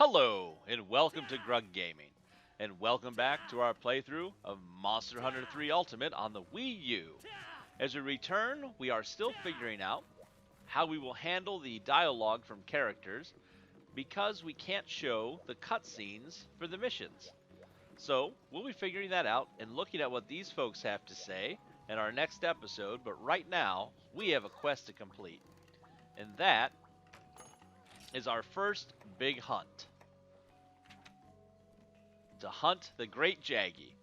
Hello, and welcome to Grug Gaming, and welcome back to our playthrough of Monster Hunter 3 Ultimate on the Wii U. As we return, we are still figuring out how we will handle the dialogue from characters because we can't show the cutscenes for the missions. So, we'll be figuring that out and looking at what these folks have to say in our next episode, but right now, we have a quest to complete. And that is our first big hunt. To hunt the great Jaggi,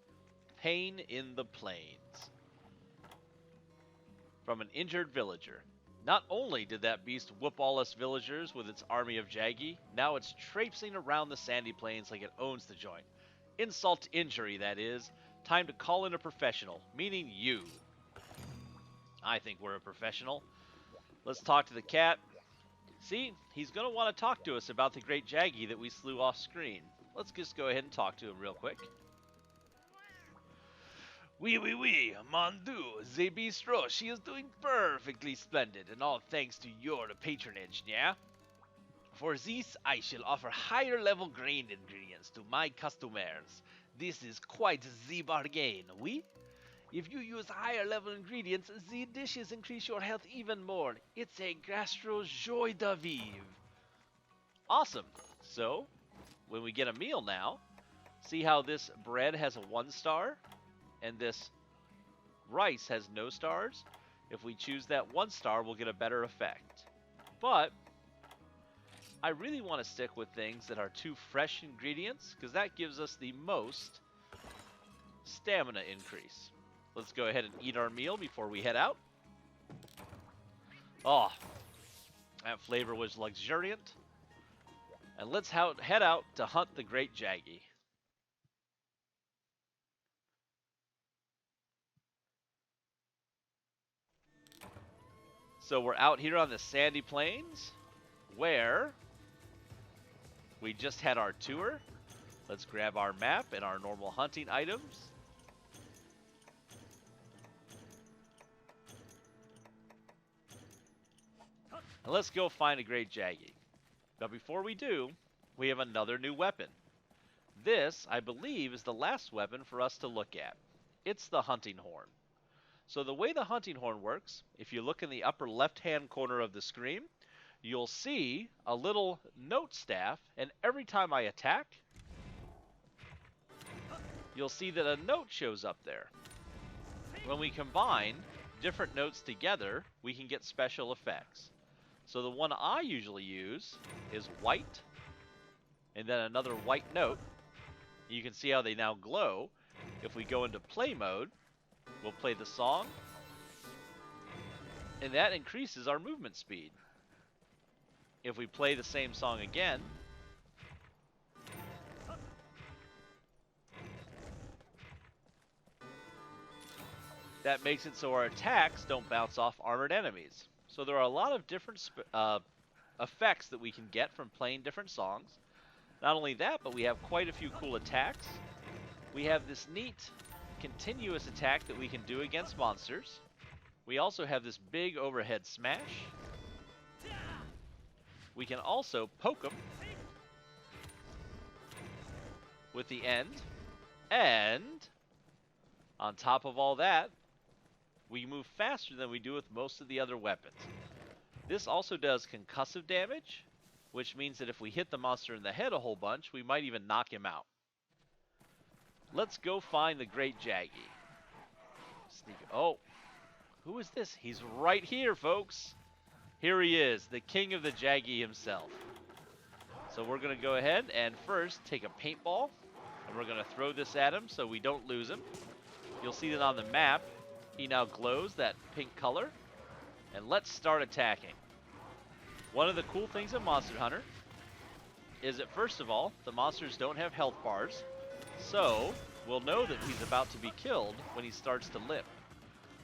pain in the plains. From an injured villager. Not only did that beast whoop all us villagers with its army of Jaggi, now it's traipsing around the sandy plains like it owns the joint. Insult to injury, that is. Time to call in a professional, meaning you. I think we're a professional. Let's talk to the cat. See, he's going to want to talk to us about the great Jaggi that we slew off screen. Let's just go ahead and talk to him real quick. Oui, mon Dieu, the bistro, she is doing perfectly splendid, and all thanks to your patronage, yeah? For this, I shall offer higher level grain ingredients to my customers. This is quite the bargain, oui? If you use higher level ingredients, the dishes increase your health even more. It's a gastro joie de vivre. Awesome. So, when we get a meal now, see how this bread has a 1 star and this rice has no stars? If we choose that 1 star, we'll get a better effect. But I really want to stick with things that are 2 fresh ingredients because that gives us the most stamina increase. Let's go ahead and eat our meal before we head out. Oh, that flavor was luxuriant. And let's head out to hunt the great Jaggi. So we're out here on the sandy plains where we just had our tour. Let's grab our map and our normal hunting items. And let's go find a great Jaggi. But before we do, we have another new weapon. This, I believe, is the last weapon for us to look at. It's the hunting horn. So the way the hunting horn works, if you look in the upper left-hand corner of the screen, you'll see a little note staff, and every time I attack, you'll see that a note shows up there. When we combine different notes together, we can get special effects. So the one I usually use is white, and then another white note. You can see how they now glow. If we go into play mode, we'll play the song, and that increases our movement speed. If we play the same song again, that makes it so our attacks don't bounce off armored enemies. So there are a lot of different effects that we can get from playing different songs. Not only that, but we have quite a few cool attacks. We have this neat continuous attack that we can do against monsters. We also have this big overhead smash. We can also poke them with the end. And on top of all that, we move faster than we do with most of the other weapons. This also does concussive damage, which means that if we hit the monster in the head a whole bunch, we might even knock him out. Let's go find the great Jaggi. Oh, who is this? He's right here, folks. Here he is, the king of the Jaggi himself. So we're going to go ahead and first take a paintball, and we're going to throw this at him so we don't lose him. You'll see that on the map, he now glows that pink color. And let's start attacking. One of the cool things in Monster Hunter is that, first of all, the monsters don't have health bars, so we'll know that he's about to be killed when he starts to limp.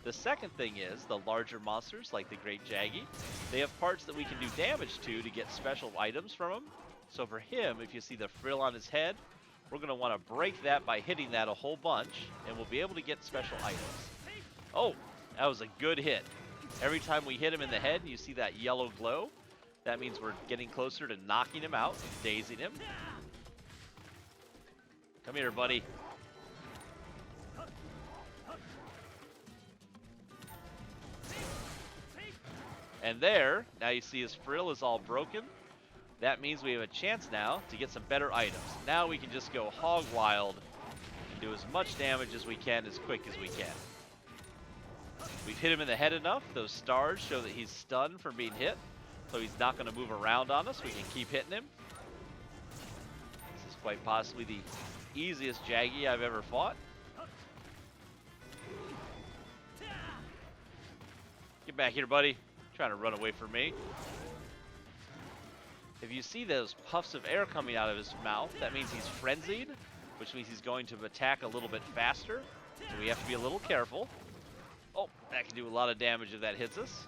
The second thing is, the larger monsters, like the Great Jaggi, they have parts that we can do damage to get special items from him. So for him, if you see the frill on his head, we're going to want to break that by hitting that a whole bunch, and we'll be able to get special items. Oh, that was a good hit. Every time we hit him in the head and you see that yellow glow, That means we're getting closer to knocking him out, dazing him. Come here, buddy. And there, now you see his frill is all broken. That means we have a chance now to get some better items. Now we can just go hog wild and do as much damage as we can as quick as we can. We've hit him in the head enough. Those stars show that he's stunned from being hit. So he's not going to move around on us. We can keep hitting him. This is quite possibly the easiest Jaggi I've ever fought. Get back here, buddy. Trying to run away from me. If you see those puffs of air coming out of his mouth, that means he's frenzied, which means he's going to attack a little bit faster. So we have to be a little careful. Oh, that can do a lot of damage if that hits us.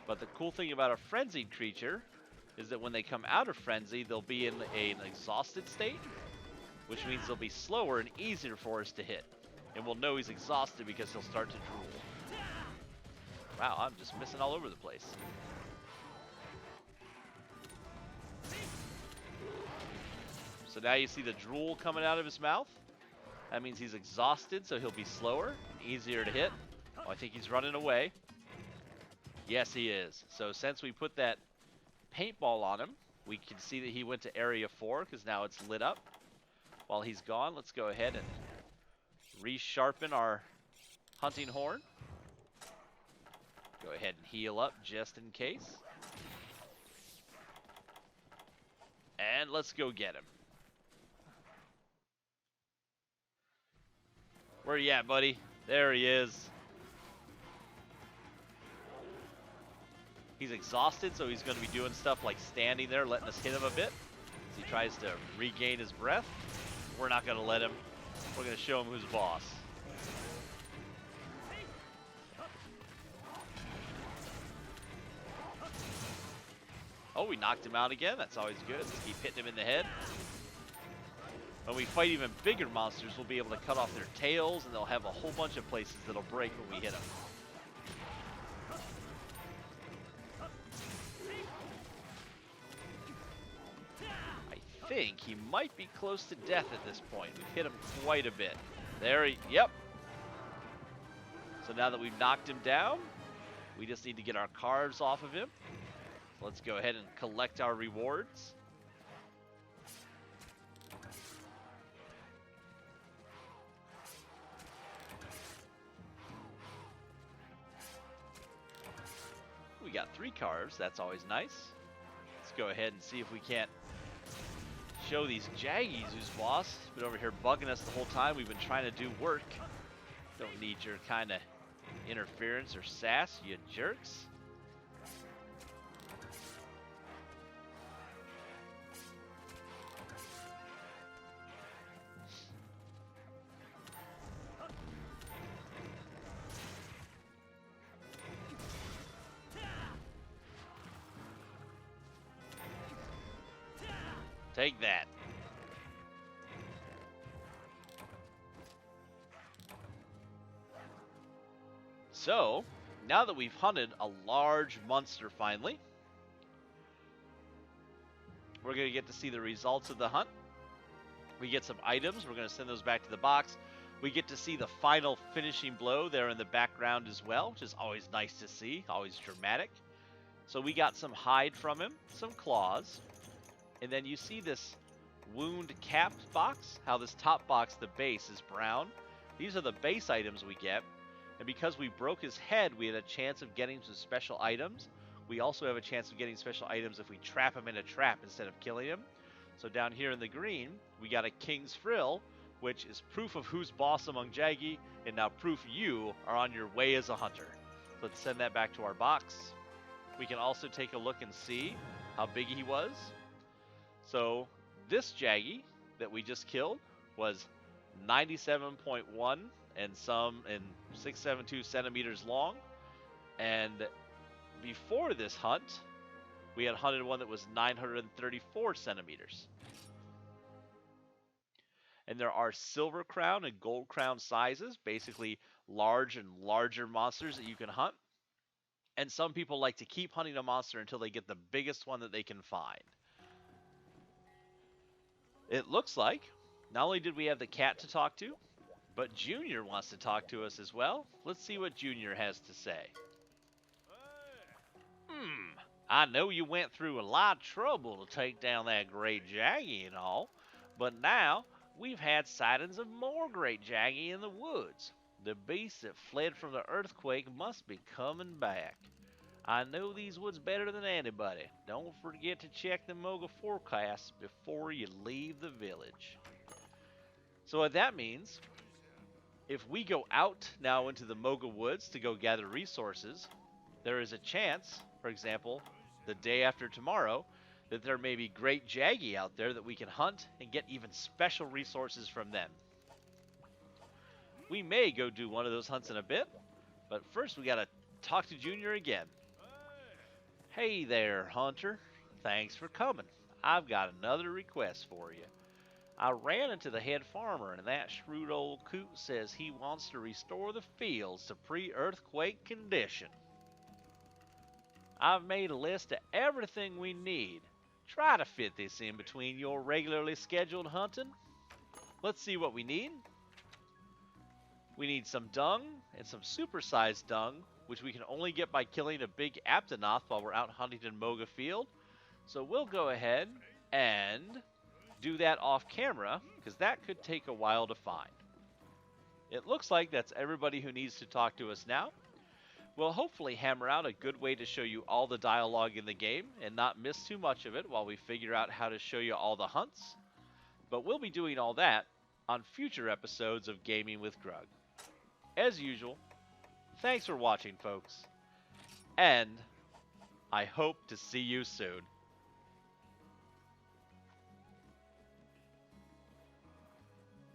But the cool thing about a frenzied creature is that when they come out of frenzy, they'll be in an exhausted state, which means they'll be slower and easier for us to hit. And we'll know he's exhausted because he'll start to drool. Wow, I'm just missing all over the place. So now you see the drool coming out of his mouth. That means he's exhausted, so he'll be slower and easier to hit. Oh, I think he's running away. Yes, he is. So since we put that paintball on him, we can see that he went to area 4 because now it's lit up. While he's gone, let's go ahead and resharpen our hunting horn. Go ahead and heal up just in case. And let's go get him. Where you at, buddy? There he is. He's exhausted, so he's going to be doing stuff like standing there, letting us hit him a bit as he tries to regain his breath. We're not going to let him. We're going to show him who's boss. Oh, we knocked him out again. That's always good. Let's keep hitting him in the head. When we fight even bigger monsters, we'll be able to cut off their tails, and they'll have a whole bunch of places that'll break when we hit them. I think he might be close to death at this point. We've hit him quite a bit. There he, yep. So now that we've knocked him down, we just need to get our cards off of him. So let's go ahead and collect our rewards. We got 3 cards, that's always nice. Let's go ahead and see if we can't show these Jaggis who's boss. Been over here bugging us the whole time. We've been trying to do work. Don't need your kind of interference or sass, you jerks. Take that. So, now that we've hunted a large monster finally, we're going to get to see the results of the hunt. We get some items. We're going to send those back to the box. We get to see the final finishing blow there in the background as well, which is always nice to see, always dramatic. So we got some hide from him, some claws. And then you see this wound capped box, how this top box, the base, is brown. These are the base items we get. And because we broke his head, we had a chance of getting some special items. We also have a chance of getting special items if we trap him in a trap instead of killing him. So down here in the green, we got a King's Frill, which is proof of who's boss among Jaggi, and now proof you are on your way as a hunter. So let's send that back to our box. We can also take a look and see how big he was. So this Jaggi that we just killed was 97.1 and 672 centimeters long. And before this hunt, we had hunted one that was 934 centimeters. And there are silver crown and gold crown sizes, basically large and larger monsters that you can hunt. And some people like to keep hunting a monster until they get the biggest one that they can find. It looks like not only did we have the cat to talk to, but Junior wants to talk to us as well. Let's see what Junior has to say. I know you went through a lot of trouble to take down that great Jaggi and all, but now we've had sightings of more great Jaggi in the woods. The beast that fled from the earthquake must be coming back. I know these woods better than anybody. Don't forget to check the Moga forecasts before you leave the village. So what that means, if we go out now into the Moga woods to go gather resources, there is a chance, for example, the day after tomorrow, that there may be great Jaggi out there that we can hunt and get even special resources from them. We may go do one of those hunts in a bit, but first we gotta talk to Junior again. Hey there, Hunter. Thanks for coming. I've got another request for you. I ran into the head farmer, and that shrewd old coot says he wants to restore the fields to pre-earthquake condition. I've made a list of everything we need. Try to fit this in between your regularly scheduled hunting. Let's see what we need. We need some dung and some supersized dung, which we can only get by killing a big Aptonoth while we're out hunting in Moga Field. So we'll go ahead and do that off camera, because that could take a while to find. It looks like that's everybody who needs to talk to us now. We'll hopefully hammer out a good way to show you all the dialogue in the game and not miss too much of it while we figure out how to show you all the hunts. But we'll be doing all that on future episodes of Gaming with Grug. As usual, thanks for watching, folks, and I hope to see you soon.